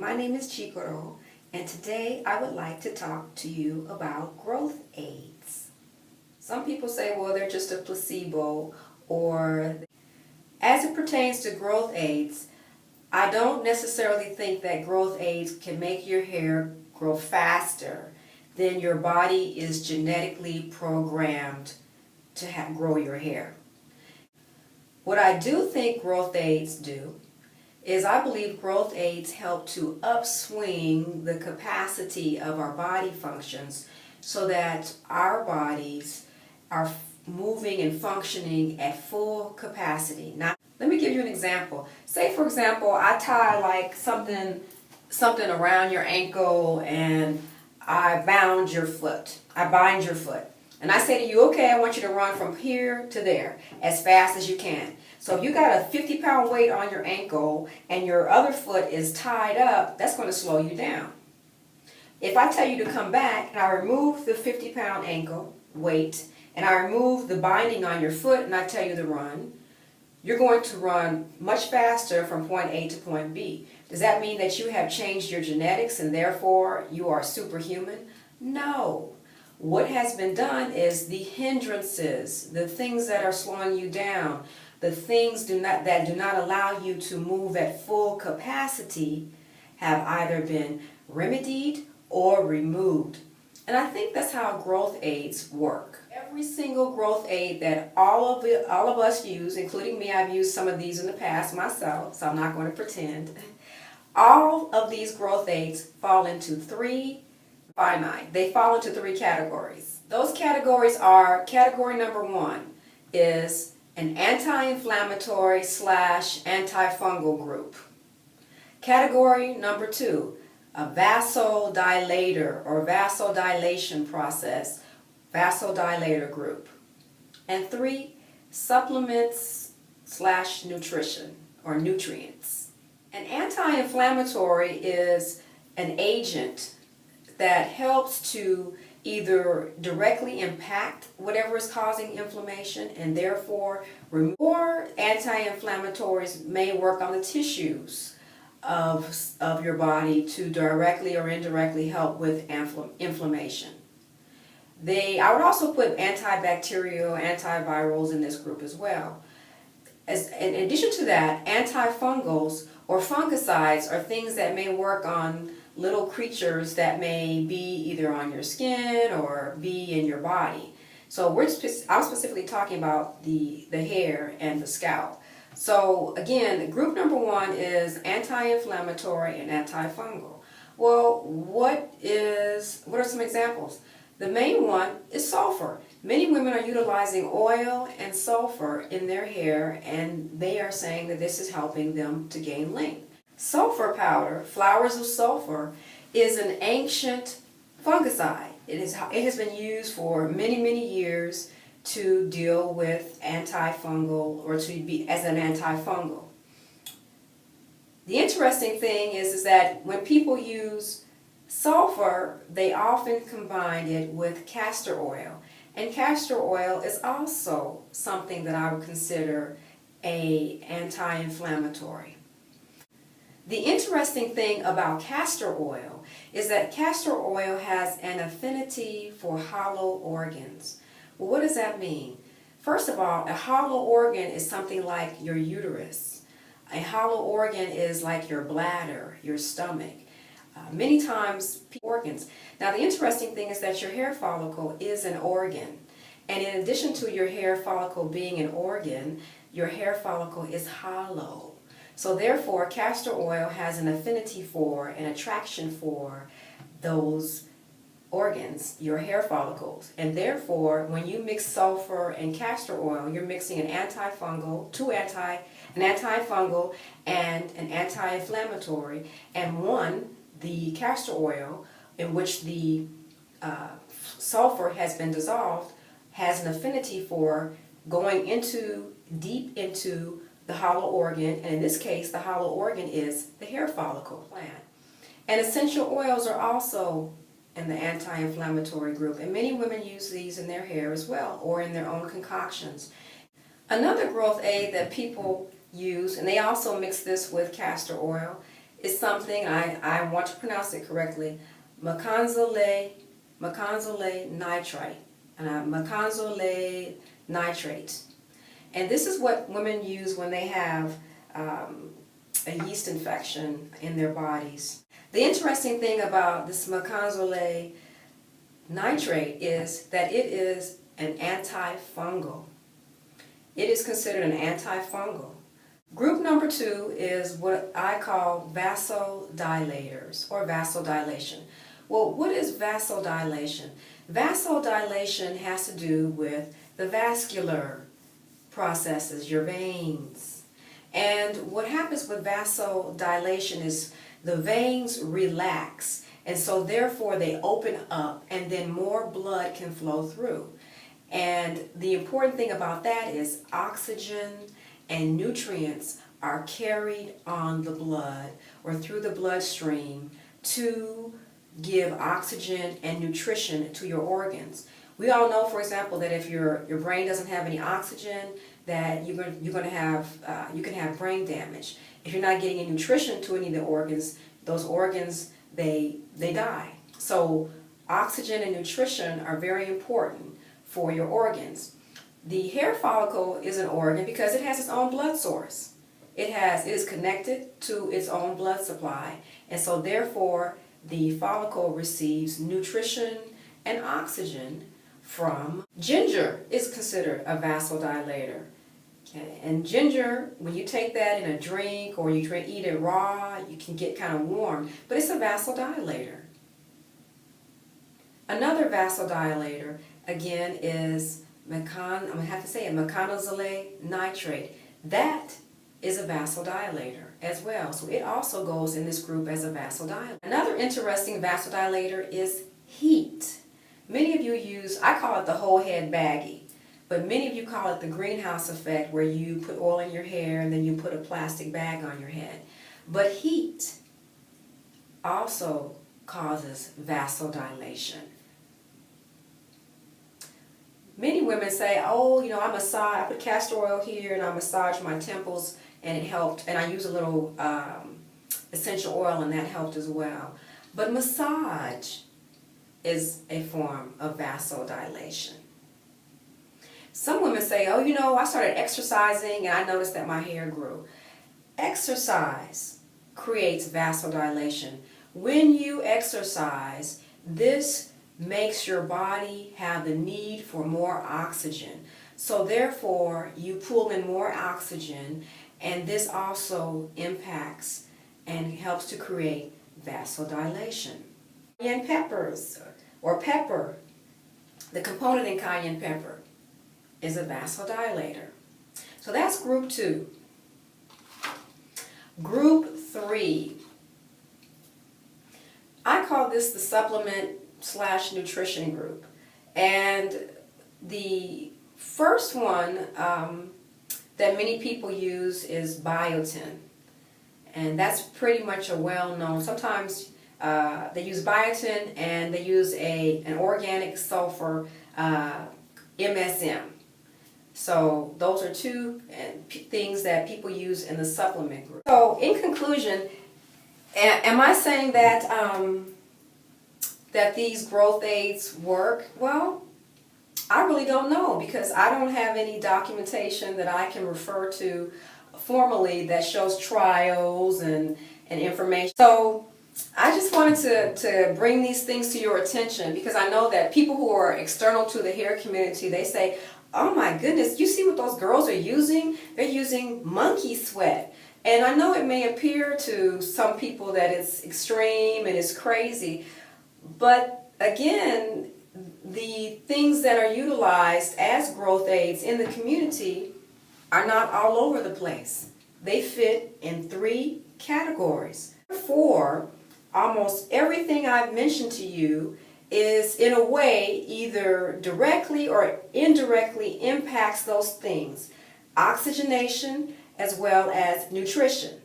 my name is Chikoro, and today I would like to talk to you about growth aids. Some people say, well, they're just a placebo, or as it pertains to growth aids, I don't necessarily think that growth aids can make your hair grow faster than your body is genetically programmed to grow your hair. What I do think growth aids do is I believe growth aids help to upswing the capacity of our body functions so that our bodies are moving and functioning at full capacity. Now, let me give you an example. Say, for example, I tie like something around your ankle and I bind your foot. And I say to you, okay, I want you to run from here to there as fast as you can. So if you got a 50-pound weight on your ankle and your other foot is tied up, that's going to slow you down. If I tell you to come back and I remove the 50-pound ankle weight and I remove the binding on your foot and I tell you to run, you're going to run much faster from point A to point B. Does that mean that you have changed your genetics and therefore you are superhuman? No. What has been done is the hindrances, the things that are slowing you down, the things that do not allow you to move at full capacity have either been remedied or removed. And I think that's how growth aids work. Every single growth aid that all of us use, including me, I've used some of these in the past myself, so I'm not going to pretend. All of these growth aids fall into three categories. Those categories are, category number one is an anti-inflammatory / antifungal group. Category number two, a vasodilator or vasodilation process, vasodilator group. And three, supplements / nutrition or nutrients. An anti-inflammatory is an agent that helps to either directly impact whatever is causing inflammation and therefore remove, or anti-inflammatories may work on the tissues of your body to directly or indirectly help with inflammation. I would also put antibacterial, antivirals in this group as well. In addition to that, antifungals or fungicides are things that may work on little creatures that may be either on your skin or be in your body. So I'm specifically talking about the hair and the scalp. So again, group number one is anti-inflammatory and antifungal. Well, what are some examples? The main one is sulfur. Many women are utilizing oil and sulfur in their hair, and they are saying that this is helping them to gain length. Sulfur powder, flowers of sulfur, is an ancient fungicide. It has been used for many, many years to deal with antifungal or to be as an antifungal. The interesting thing is that when people use sulfur, they often combine it with castor oil. And castor oil is also something that I would consider an anti-inflammatory. The interesting thing about castor oil is that castor oil has an affinity for hollow organs. Well, what does that mean? First of all, a hollow organ is something like your uterus. A hollow organ is like your bladder, your stomach. Many times, organs. Now, the interesting thing is that your hair follicle is an organ. And in addition to your hair follicle being an organ, your hair follicle is hollow. So therefore, castor oil has an affinity for, an attraction for those organs, your hair follicles. And therefore, when you mix sulfur and castor oil, you're mixing an antifungal and an anti-inflammatory, and the castor oil, in which the sulfur has been dissolved, has an affinity for going deep into the hollow organ, and in this case, the hollow organ is the hair follicle plant. And essential oils are also in the anti-inflammatory group, and many women use these in their hair as well, or in their own concoctions. Another growth aid that people use, and they also mix this with castor oil, is something, I want to pronounce it correctly, mecanoxylate nitrite, mecanoxylate nitrate. And this is what women use when they have a yeast infection in their bodies. The interesting thing about this mecanoxylate nitrate is that it is an antifungal. It is considered an antifungal. Group number 2 is what I call vasodilators or vasodilation. Well, what is vasodilation? Vasodilation has to do with the vascular processes, your veins. And what happens with vasodilation is the veins relax, and so therefore they open up and then more blood can flow through. And the important thing about that is oxygen and nutrients are carried on the blood or through the bloodstream to give oxygen and nutrition to your organs. We all know, for example, that if your brain doesn't have any oxygen, that you can have brain damage. If you're not getting any nutrition to any of the organs, those organs they die. So oxygen and nutrition are very important for your organs. The hair follicle is an organ because it has its own blood source. It is connected to its own blood supply, and so therefore the follicle receives nutrition and oxygen from ginger. Is considered a vasodilator. Okay. And ginger, when you take that in a drink or you eat it raw, you can get kind of warm, but it's a vasodilator. Another vasodilator, again, is mecanoxylate nitrate. That is a vasodilator as well, so it also goes in this group as a vasodilator. Another interesting vasodilator is heat. Many of you use, I call it the whole head baggie, but many of you call it the greenhouse effect, where you put oil in your hair and then you put a plastic bag on your head. But heat also causes vasodilation. Many women say, oh, I put castor oil here and I massage my temples and it helped, and I use a little essential oil and that helped as well. But massage is a form of vasodilation. Some women say, oh, I started exercising and I noticed that my hair grew. Exercise creates vasodilation. When you exercise, this makes your body have the need for more oxygen. So therefore, you pull in more oxygen, and this also impacts and helps to create vasodilation. Cayenne peppers, or pepper, the component in cayenne pepper, is a vasodilator. So that's group 2. Group 3. I call this the supplement/nutrition group. And the first one that many people use is biotin. And that's pretty much a well-known, sometimes they use biotin and they use an organic sulfur, MSM. So those are two things that people use in the supplement group. So in conclusion, am I saying that that these growth aids work? Well, I really don't know, because I don't have any documentation that I can refer to formally that shows trials and information. So I just wanted to bring these things to your attention, because I know that people who are external to the hair community, they say, oh my goodness, you see what those girls are using? They're using monkey sweat. And I know it may appear to some people that it's extreme and it's crazy, but again, the things that are utilized as growth aids in the community are not all over the place. They fit in 3 categories. Therefore, almost everything I've mentioned to you is in a way either directly or indirectly impacts those things: oxygenation as well as nutrition.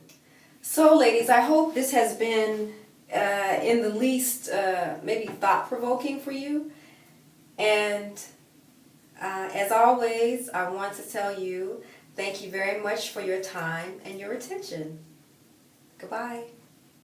So ladies, I hope this has been in the least maybe thought-provoking for you. And as always, I want to tell you thank you very much for your time and your attention. Goodbye.